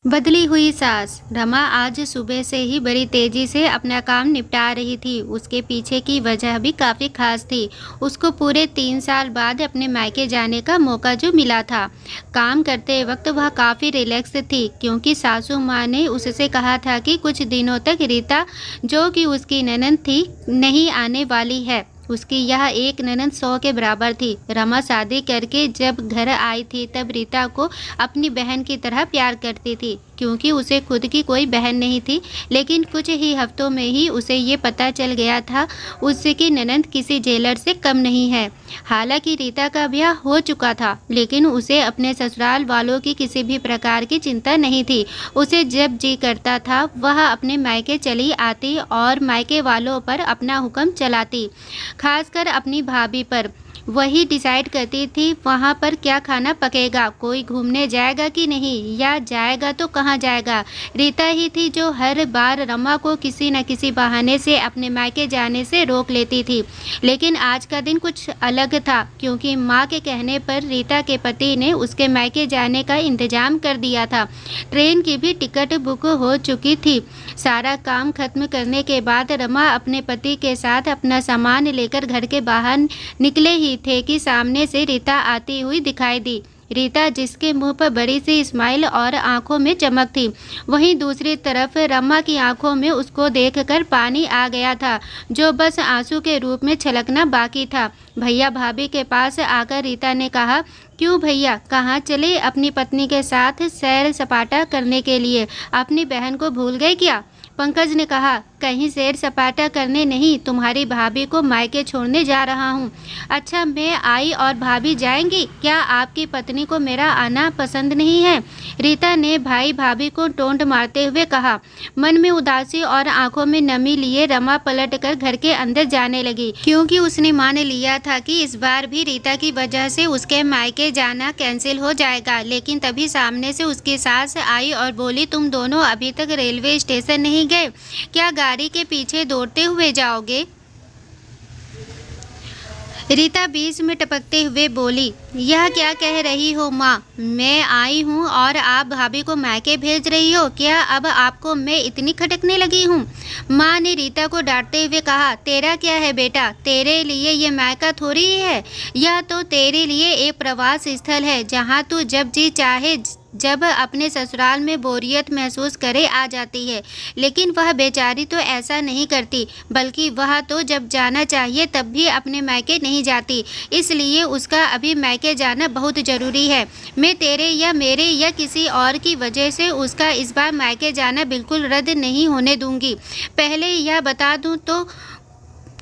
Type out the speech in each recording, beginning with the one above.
बदली हुई सास रमा आज सुबह से ही बड़ी तेजी से अपना काम निपटा रही थी। उसके पीछे की वजह भी काफी खास थी। उसको पूरे 3 साल बाद अपने मायके जाने का मौका जो मिला था। काम करते वक्त वह काफी रिलैक्स थी क्योंकि सासू माँ ने उससे कहा था कि कुछ दिनों तक रीता, जो कि उसकी ननद थी, नहीं आने वाली है। उसकी यह एक ननद 100 के बराबर थी। रमा शादी करके जब घर आई थी तब रीता को अपनी बहन की तरह प्यार करती थी क्योंकि उसे खुद की कोई बहन नहीं थी। लेकिन कुछ ही हफ्तों में ही उसे ये पता चल गया था उसकी ननद किसी जेलर से कम नहीं है। हालांकि रीता का ब्याह हो चुका था लेकिन उसे अपने ससुराल वालों की किसी भी प्रकार की चिंता नहीं थी। उसे जब जी करता था वह अपने मायके चली आती और मायके वालों पर अपना हुक्म चलाती, खासकर अपनी भाभी पर। वही डिसाइड करती थी वहाँ पर क्या खाना पकेगा, कोई घूमने जाएगा कि नहीं, या जाएगा तो कहाँ जाएगा। रीता ही थी जो हर बार रमा को किसी न किसी बहाने से अपने मायके जाने से रोक लेती थी। लेकिन आज का दिन कुछ अलग था क्योंकि माँ के कहने पर रीता के पति ने उसके मायके जाने का इंतजाम कर दिया था। ट्रेन की भी टिकट बुक हो चुकी थी। सारा काम खत्म करने के बाद रमा अपने पति के साथ अपना सामान लेकर घर के बाहर निकले ही थे कि सामने से रीता आती हुई दिखाई दी। रीता जिसके मुंह पर बड़ी सी स्माइल और आंखों में चमक थी। वहीं दूसरी तरफ रमा की आंखों में उसको देखकर पानी आ गया था जो बस आंसू के रूप में छलकना बाकी था। भैया भाभी के पास आकर रीता ने कहा, क्यों भैया, कहाँ चले? अपनी पत्नी के साथ सैर सपाटा करने के लिए अपनी बहन को भूल गए क्या? पंकज ने कहा, कहीं सैर सपाटा करने नहीं, तुम्हारी भाभी को मायके छोड़ने जा रहा हूँ। अच्छा, मैं आई और भाभी जाएंगी? क्या आपकी पत्नी को मेरा आना पसंद नहीं है? रीता ने भाई भाभी को टोंट मारते हुए कहा। मन में उदासी और आंखों में नमी लिए रमा पलटकर घर के अंदर जाने लगी क्योंकि उसने मान लिया था कि इस बार भी रीता की वजह से उसके मायके जाना कैंसिल हो जाएगा। लेकिन तभी सामने से उसकी सास आई और बोली, तुम दोनों अभी तक रेलवे स्टेशन नहीं गए? क्या गाड़ी के पीछे दौड़ते हुए जाओगे? रीता बीच में टपकते हुए बोली, यह क्या कह रही हो माँ? मैं आई हूँ और आप भाभी को मायके भेज रही हो? क्या अब आपको मैं इतनी खटकने लगी हूँ? माँ ने रीता को डांटते हुए कहा, तेरा क्या है बेटा? तेरे लिए ये मायका थोड़ी ही है। यह तो तेरे लिए एक प्रवास स्थल है जहाँ तू जब जी चाहे, जब अपने ससुराल में बोरियत महसूस करे आ जाती है। लेकिन वह बेचारी तो ऐसा नहीं करती, बल्कि वह तो जब जाना चाहिए तब भी अपने मायके नहीं जाती। इसलिए उसका अभी मायके जाना बहुत ज़रूरी है। मैं तेरे या मेरे या किसी और की वजह से उसका इस बार मायके जाना बिल्कुल रद्द नहीं होने दूंगी। पहले यह बता दूं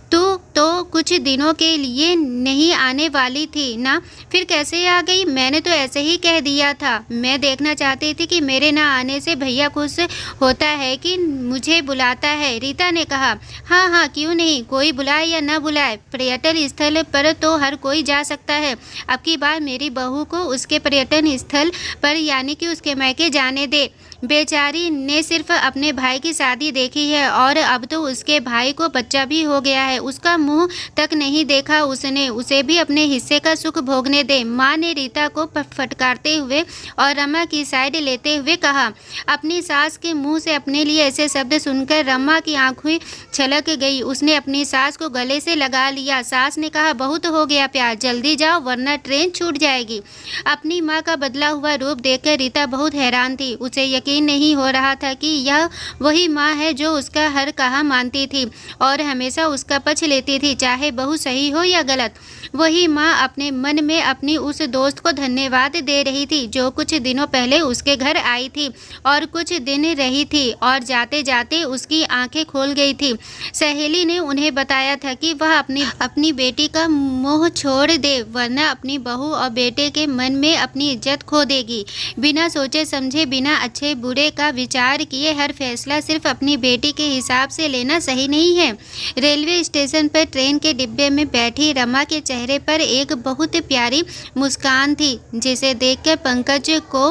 तू तो कुछ दिनों के लिए नहीं आने वाली थी ना? फिर कैसे आ गई? मैंने तो ऐसे ही कह दिया था। मैं देखना चाहती थी कि मेरे ना आने से भैया खुश होता है कि मुझे बुलाता है। रीता ने कहा, हाँ हाँ, क्यों नहीं, कोई बुलाए या न बुलाए, पर्यटन स्थल पर तो हर कोई जा सकता है। अब की बार मेरी बहू को उसके पर्यटन स्थल पर यानी कि उसके मायके जाने दे। बेचारी ने सिर्फ अपने भाई की शादी देखी है और अब तो उसके भाई को बच्चा भी हो गया है। उसका मुंह तक नहीं देखा उसने। उसे भी अपने हिस्से का सुख भोगने दे। माँ ने रीता को फटकारते हुए और रमा की साइड लेते हुए कहा। अपनी सास के मुंह से अपने लिए ऐसे शब्द सुनकर रमा की आंखें छलक गई। उसने अपनी सास को गले से लगा लिया। सास ने कहा, बहुत हो गया प्यार, जल्दी जाओ वरना ट्रेन छूट जाएगी। अपनी माँ का बदला हुआ रूप देखकर रीता बहुत हैरान थी। उसे यकीन नहीं हो रहा था कि यह वही माँ है जो उसका हर कहा मानती थी और हमेशा उसका पक्ष लेती थी, चाहे बहू सही हो या गलत। वही माँ अपने मन में अपनी उस दोस्त को धन्यवाद दे रही थी जो कुछ दिनों पहले उसके घर आई थी और कुछ दिन रही थी और जाते जाते उसकी आंखें खोल गई थी। सहेली ने उन्हें बताया था कि वह अपनी बेटी का मोह छोड़ दे वरना अपनी बहू और बेटे के मन में अपनी इज्जत खो देगी। बिना सोचे समझे, बिना अच्छे बुरे का विचार किए हर फैसला सिर्फ अपनी बेटी के हिसाब से लेना सही नहीं है। रेलवे स्टेशन पर ट्रेन के डिब्बे में बैठी रमा के चेहरे पर एक बहुत प्यारी मुस्कान थी जिसे देखकर पंकज को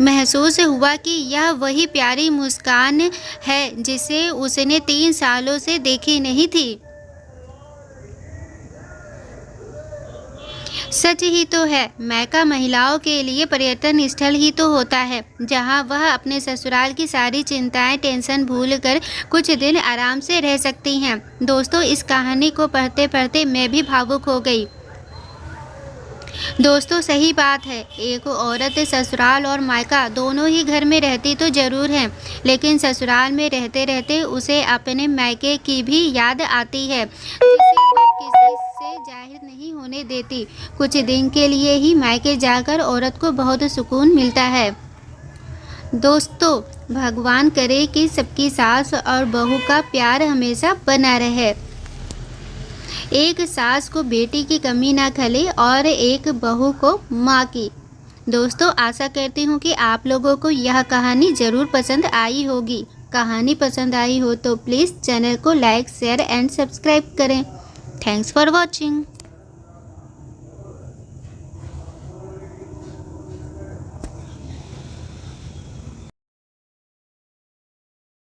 महसूस हुआ कि यह वही प्यारी मुस्कान है जिसे उसने 3 सालों से देखी नहीं थी। सच ही तो है, मैका महिलाओं के लिए पर्यटन स्थल ही तो होता है, जहां वह अपने ससुराल की सारी चिंताएं, टेंशन भूलकर कुछ दिन आराम से रह सकती हैं। दोस्तों, इस कहानी को पढ़ते पढ़ते मैं भी भावुक हो गई। दोस्तों, सही बात है, एक औरत ससुराल और मायका दोनों ही घर में रहती तो ज़रूर है, लेकिन ससुराल में रहते रहते उसे अपने मायके की भी याद आती है, जिसे वो किसी से जाहिर नहीं होने देती। कुछ दिन के लिए ही मायके जाकर औरत को बहुत सुकून मिलता है। दोस्तों, भगवान करे कि सबकी सास और बहू का प्यार हमेशा बना रहे। एक सास को बेटी की कमी ना खले और एक बहू को माँ की। दोस्तों, आशा करती हूँ कि आप लोगों को यह कहानी ज़रूर पसंद आई होगी। कहानी पसंद आई हो तो प्लीज़ चैनल को लाइक, शेयर एंड सब्सक्राइब करें। Thanks for watching.